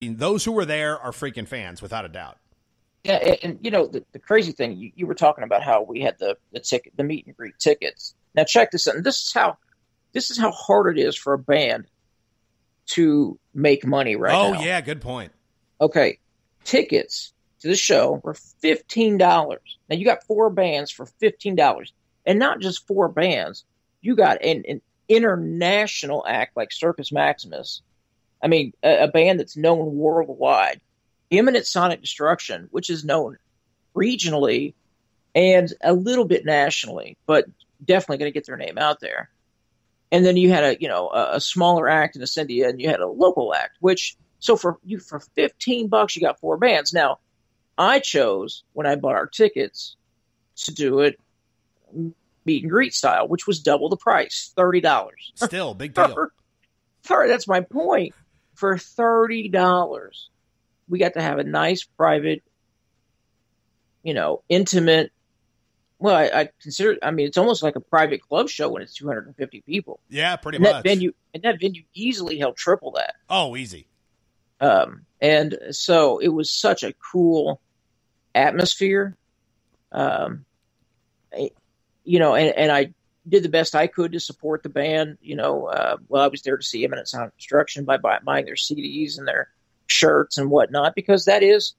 those who were there are freaking fans, without a doubt. Yeah, and the crazy thing, you were talking about how we had the meet and greet tickets. Now check this out. And this is how hard it is for a band to make money right now. Oh yeah, good point. Okay, tickets to the show were $15. Now you got 4 bands for $15, and not just 4 bands. You got an international act like Circus Maximus. I mean, a band that's known worldwide. Imminent Sonic Destruction, which is known regionally and a little bit nationally, but definitely going to get their name out there. And then you had a smaller act in Ascendia, and you had a local act. So for $15, you got 4 bands. Now, I chose, when I bought our tickets, to do it meet and greet style, which was double the price, $30. Still, big deal. That's my point. For $30, we got to have a nice, private, intimate. Well, I consider. I mean, it's almost like a private club show when it's 250 people. Yeah, pretty much. That venue easily held triple that. Oh, easy. And so it was such a cool atmosphere. And I did the best I could to support the band. I was there to see Imminent Sonic Destruction by buying their CDs and their shirts and whatnot, because it's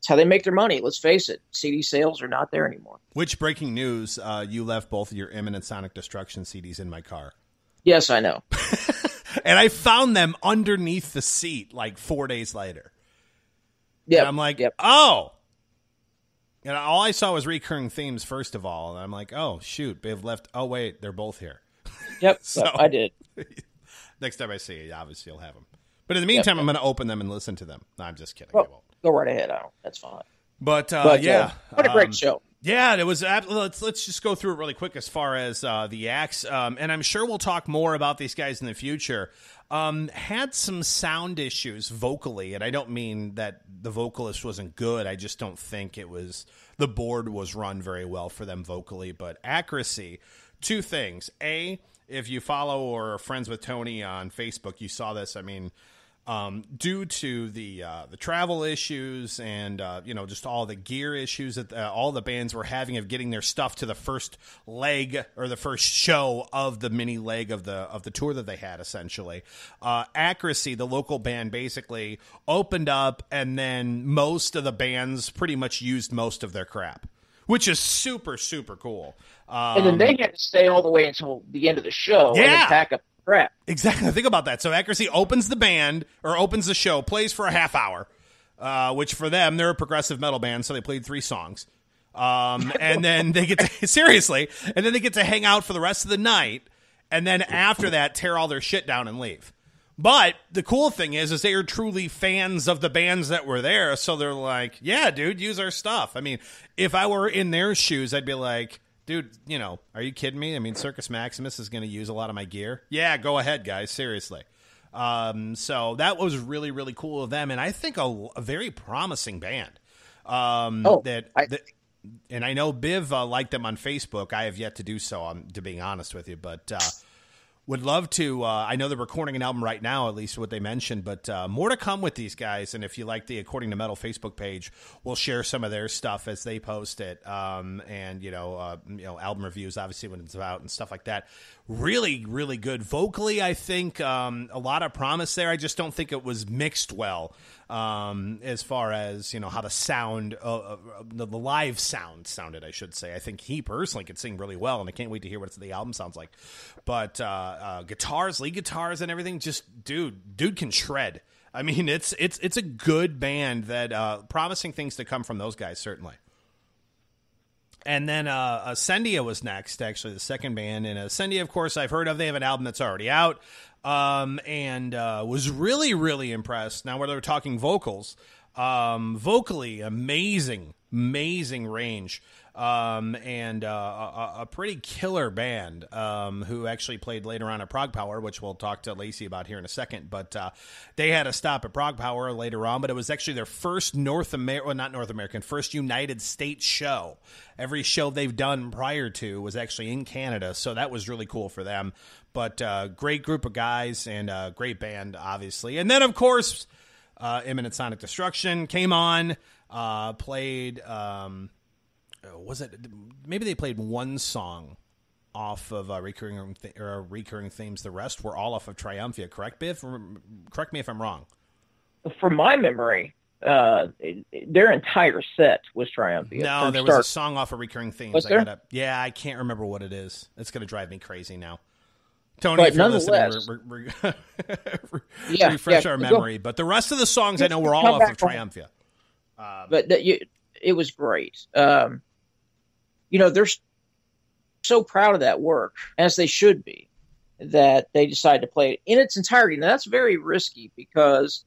how they make their money. Let's face it, CD sales are not there anymore. Which, breaking news, you left both of your Imminent Sonic Destruction CDs in my car. Yes, I know. And I found them underneath the seat like 4 days later. Yeah, I'm like, oh. And all I saw was recurring themes, first of all. And I'm like, oh, shoot, Biv left. Oh, wait, they're both here. Yep, so I did. Next time I see you, obviously you'll have them. But in the meantime, I'm going to open them and listen to them. No, I'm just kidding. Well, go right ahead. That's fine. But yeah. What a great show. Yeah, it was. Let's just go through it really quick as far as the acts. And I'm sure we'll talk more about these guys in the future. Had some sound issues vocally, and I don't mean that the vocalist wasn't good. I just don't think the board was run very well for them vocally. But accuracy, 2 things. A, if you follow or are friends with Tony on Facebook, you saw this. I mean, due to the travel issues and just all the gear issues that all the bands were having of getting their stuff to the first leg or the first show of the mini leg of the tour that they had, essentially. Accuracy, the local band, basically opened up, and then most of the bands pretty much used most of their crap, which is super, super cool. And then they had to stay all the way until the end of the show and then pack up the crap. Exactly. Think about that. So Accuracy opens the show, plays for a half hour, which for them, they're a progressive metal band, so they played 3 songs. And then they get to, seriously, and then they get to hang out for the rest of the night, and then after that, tear all their shit down and leave. But the cool thing is they are truly fans of the bands that were there, so they're like, yeah, dude, use our stuff. I mean, if I were in their shoes, I'd be like, dude, are you kidding me? I mean, Circus Maximus is going to use a lot of my gear. Yeah, go ahead, guys. Seriously. So that was really, really cool of them, and I think a very promising band. And I know Biv liked them on Facebook. I have yet to do so, to being honest with you, but would love to. I know they're recording an album right now, at least what they mentioned, but more to come with these guys. And if you like the According to Metal Facebook page, we'll share some of their stuff as they post it. And album reviews, obviously, when it's out and stuff like that. Really, really good vocally. I think a lot of promise there. I just don't think it was mixed well as far as how the sound, the live sound sounded. I should say. I think he personally could sing really well, and I can't wait to hear what the album sounds like. But guitars, lead guitars, and everything, just dude can shred. I mean, it's a good band that promising things to come from those guys, certainly. And then Ascendia was next, actually, the second band. And Ascendia, of course, I've heard of. They have an album that's already out, and was really, really impressed. Now, whether we're talking vocals, vocally, amazing range. And a pretty killer band who actually played later on at ProgPower, which we'll talk to Lacy about here in a second. But they had a stop at ProgPower later on, but it was actually their first first United States show. Every show they've done prior to was actually in Canada, so that was really cool for them. But great group of guys and great band, obviously. And then, of course, Imminent Sonic Destruction came on, played, maybe they played one song off of recurring themes. The rest were all off of Triumphia, correct, Biv? Correct me if I'm wrong. From my memory, their entire set was Triumphia. No, there was a song off of recurring themes. Was there? I can't remember what it is. It's going to drive me crazy now. Tony, if you're listening, refresh our memory. But the rest of the songs I know were all off of Triumphia. It was great. They're so proud of that work, as they should be, that they decided to play it in its entirety. Now, that's very risky because,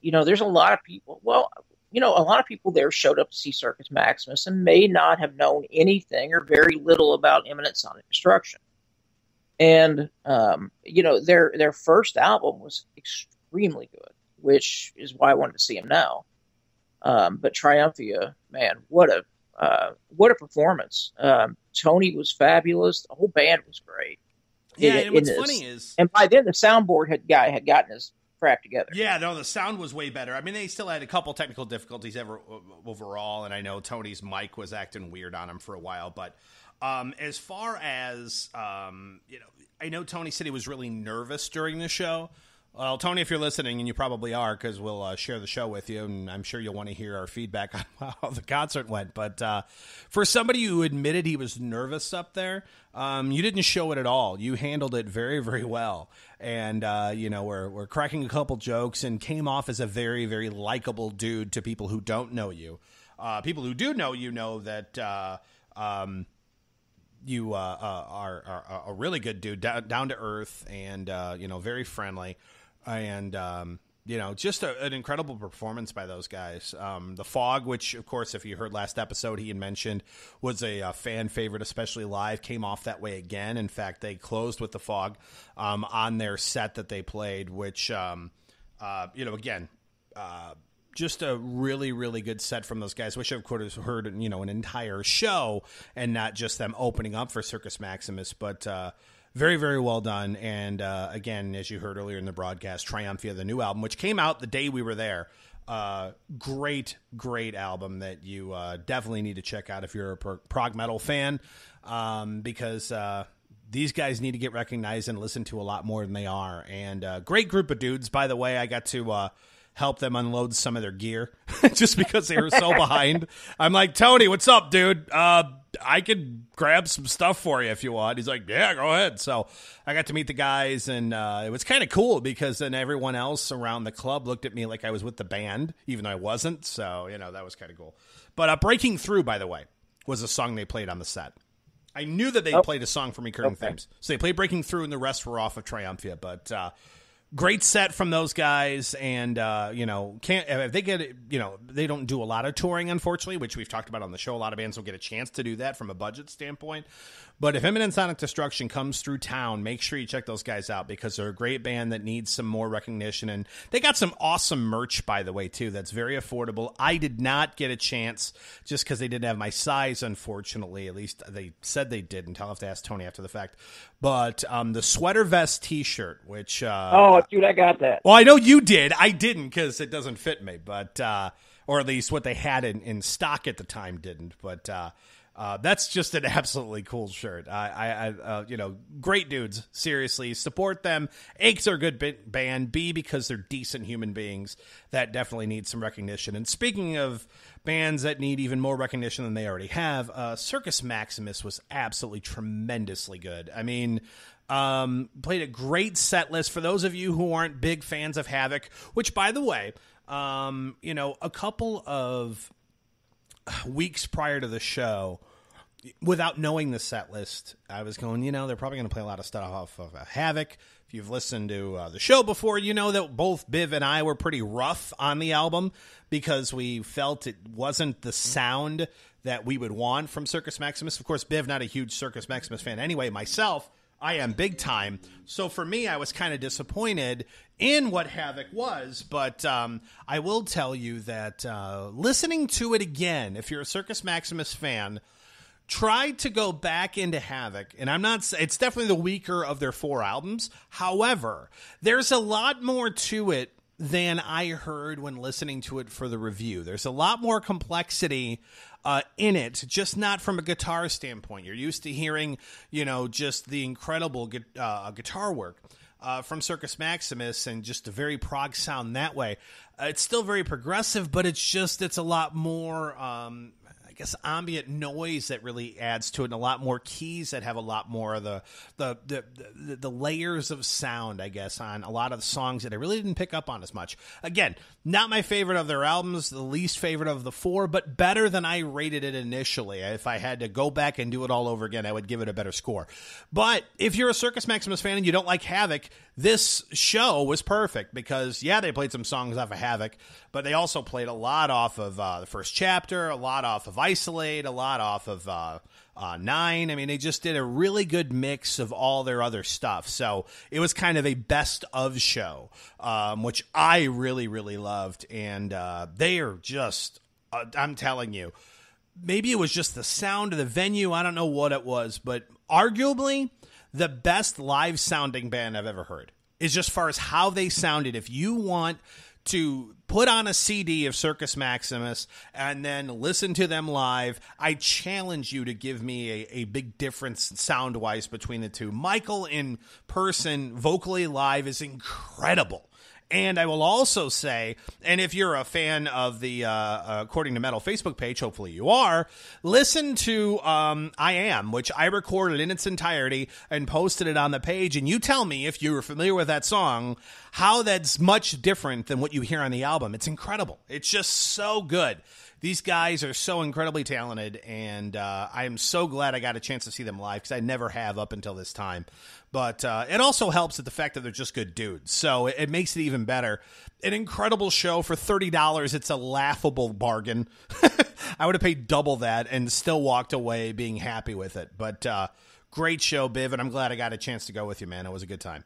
there's a lot of people. Well, a lot of people there showed up to see Circus Maximus and may not have known anything or very little about Imminent Sonic Destruction. And, their first album was extremely good, which is why I wanted to see them now. But Triumphia, man, what a performance. Tony was fabulous. The whole band was great. Yeah, and what's funny is... And by then, the soundboard had gotten his crap together. Yeah, no, the sound was way better. I mean, they still had a couple technical difficulties overall, and I know Tony's mic was acting weird on him for a while, but... as far as, I know Tony said he was really nervous during the show. Well, Tony, if you're listening, and you probably are, because we'll share the show with you, and I'm sure you'll want to hear our feedback on how the concert went. But for somebody who admitted he was nervous up there, you didn't show it at all. You handled it very, very well. And, we're cracking a couple jokes and came off as a very, very likable dude to people who don't know you. People who do know you know that... you are a really good dude, down to earth, and very friendly, and just an incredible performance by those guys. The Fog, which of course, if you heard last episode, he had mentioned was a fan favorite, especially live, came off that way again. In fact, they closed with the Fog on their set that they played, which again. Just a really, really good set from those guys. Wish I could have heard, an entire show and not just them opening up for Circus Maximus, but very, very well done. And again, as you heard earlier in the broadcast, Triumphia, the new album, which came out the day we were there. Great, great album that you definitely need to check out if you're a prog metal fan, because these guys need to get recognized and listened to a lot more than they are. And great group of dudes, by the way. I got to... help them unload some of their gear just because they were so behind. I'm like, Tony, what's up, dude? I could grab some stuff for you if you want. He's like, yeah, go ahead. So I got to meet the guys, and it was kind of cool because then everyone else around the club looked at me like I was with the band, even though I wasn't. So, that was kind of cool. But Breaking Through, by the way, was a song they played on the set. I knew that they played a song from Recurring Themes. So they played Breaking Through, and the rest were off of Triumphia. But great set from those guys, and if they get they don't do a lot of touring, unfortunately, which we've talked about on the show. A lot of bands don't get a chance to do that from a budget standpoint. But if Imminent Sonic Destruction comes through town, make sure you check those guys out because they're a great band that needs some more recognition. And they got some awesome merch, by the way, too. That's very affordable. I did not get a chance just because they didn't have my size, unfortunately. At least they said they didn't. I'll have to ask Tony after the fact. But the sweater vest T-shirt, which dude, I got that. Well, I know you did. I didn't because it doesn't fit me, but or at least what they had in stock at the time didn't. But that's just an absolutely cool shirt. Great dudes. Seriously, support them. Aches are a good band. B, because they're decent human beings that definitely need some recognition. And speaking of bands that need even more recognition than they already have, Circus Maximus was absolutely tremendously good. I mean, played a great set list for those of you who aren't big fans of Havoc, which, by the way, a couple of weeks prior to the show, without knowing the set list, I was going, they're probably going to play a lot of stuff off of Havoc. If you've listened to the show before, you know that both Biv and I were pretty rough on the album because we felt it wasn't the sound that we would want from Circus Maximus. Of course, Biv, not a huge Circus Maximus fan anyway. Myself, I am big time. So for me, I was kind of disappointed in what Havoc was. But I will tell you that listening to it again, if you're a Circus Maximus fan, try to go back into Havoc. And it's definitely the weaker of their 4 albums. However, there's a lot more to it than I heard when listening to it for the review. There's a lot more complexity in it, just not from a guitar standpoint. You're used to hearing, just the incredible guitar work from Circus Maximus and just a very prog sound that way. It's still very progressive, but it's a lot more, ambient noise that really adds to it, and a lot more keys that have a lot more of the layers of sound, I guess, on a lot of the songs that I really didn't pick up on as much. Again, not my favorite of their albums, the least favorite of the four, but better than I rated it initially. If I had to go back and do it all over again, I would give it a better score. But if you're a Circus Maximus fan and you don't like Havoc, this show was perfect because, they played some songs off of Havoc, but they also played a lot off of the first chapter, a lot off of Isolate, a lot off of 9. I mean, they just did a really good mix of all their other stuff. So it was kind of a best of show, which I really, really loved. And they are just, I'm telling you, maybe it was just the sound of the venue. I don't know what it was, but arguably the best live sounding band I've ever heard is just as far as how they sounded. If you want to put on a CD of Circus Maximus and then listen to them live, I challenge you to give me a big difference sound-wise between the two. Michael in person, vocally live, is incredible. And I will also say, and if you're a fan of the According to Metal Facebook page, hopefully you are, listen to I Am, which I recorded in its entirety and posted it on the page. And you tell me, if you're familiar with that song, how that's much different than what you hear on the album. It's incredible. It's just so good. These guys are so incredibly talented, and I am so glad I got a chance to see them live because I never have up until this time. But it also helps with the fact that they're just good dudes, so it makes it even better. An incredible show for $30. It's a laughable bargain. I would have paid double that and still walked away being happy with it. But great show, Biv, and I'm glad I got a chance to go with you, man. It was a good time.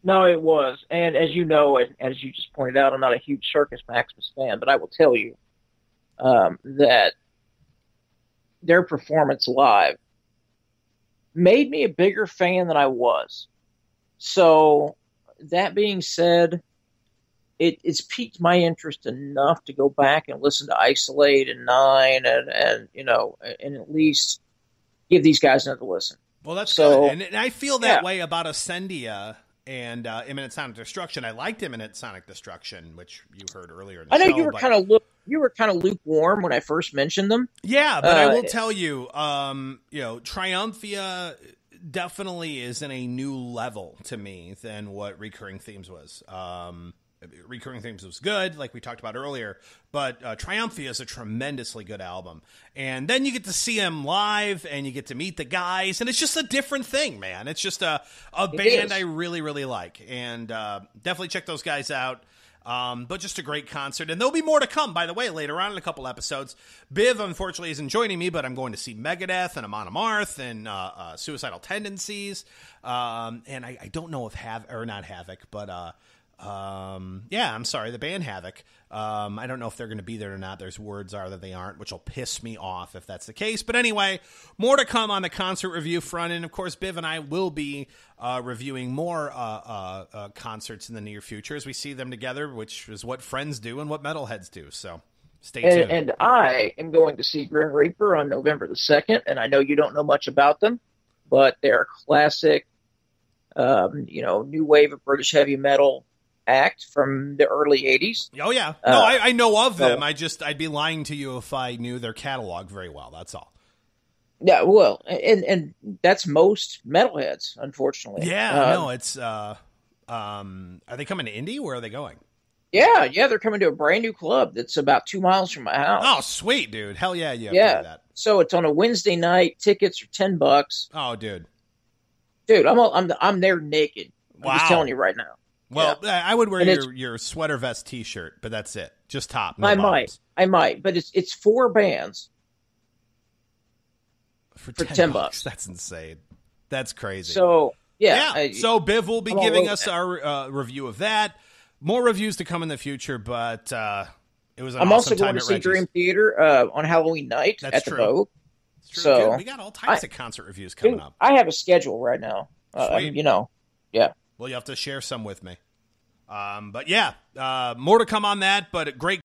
No, it was. And as you know, as you just pointed out, I'm not a huge Circus Maximus fan, but I will tell you that their performance live made me a bigger fan than I was. So that being said, it's piqued my interest enough to go back and listen to Isolate and 9 and at least give these guys another listen. Well, that's good. And I feel that way about Ascendia and Imminent Sonic Destruction. I liked Imminent Sonic Destruction, which you heard earlier in the show. I know you were kind of lukewarm when I first mentioned them. Yeah, but I will tell you, Triumphia definitely is in a new level to me than what Recurring Themes was. Recurring Themes was good, like we talked about earlier, but Triumphia is a tremendously good album. And then you get to see them live, and you get to meet the guys, and it's just a different thing, man. It's just a band I really, really like. And definitely check those guys out. But just a great concert. And there'll be more to come, by the way, later on in a couple episodes. Biv, unfortunately, isn't joining me, but I'm going to see Megadeth and Amon Amarth and Suicidal Tendencies. And I don't know if not Havoc, but I'm sorry, the band Havoc. I don't know if they're going to be there or not. There's words are that they aren't, which will piss me off if that's the case. But anyway, more to come on the concert review front. And of course, Biv and I will be reviewing more concerts in the near future as we see them together, which is what friends do and what metalheads do. So stay tuned. And I am going to see Grim Reaper on November the 2nd. And I know you don't know much about them, but they're a classic, new wave of British heavy metal act from the early 80s. Oh, yeah. No, I know of them. I'd be lying to you if I knew their catalog very well. That's all. Yeah, well, and that's most metalheads, unfortunately. Yeah, it's... are they coming to Indy? Where are they going? Yeah, they're coming to a brand new club that's about 2 miles from my house. Oh, sweet, dude. Hell yeah, you have to do that. So it's on a Wednesday night. Tickets are $10. Oh, dude. Dude, I'm there naked. I'm just telling you right now. Well, I would wear your sweater vest T-shirt, but that's it. Just top. No I bottoms. might, but it's 4 bands for $10. That's insane. That's crazy. So so Biv will be giving us our review of that. More reviews to come in the future, but it was. I'm also going to see Dream Theater on Halloween night at the Vogue. So dude, we got all types of concert reviews coming up. I have a schedule right now. Yeah. Well, you have to share some with me. But yeah, more to come on that, but a great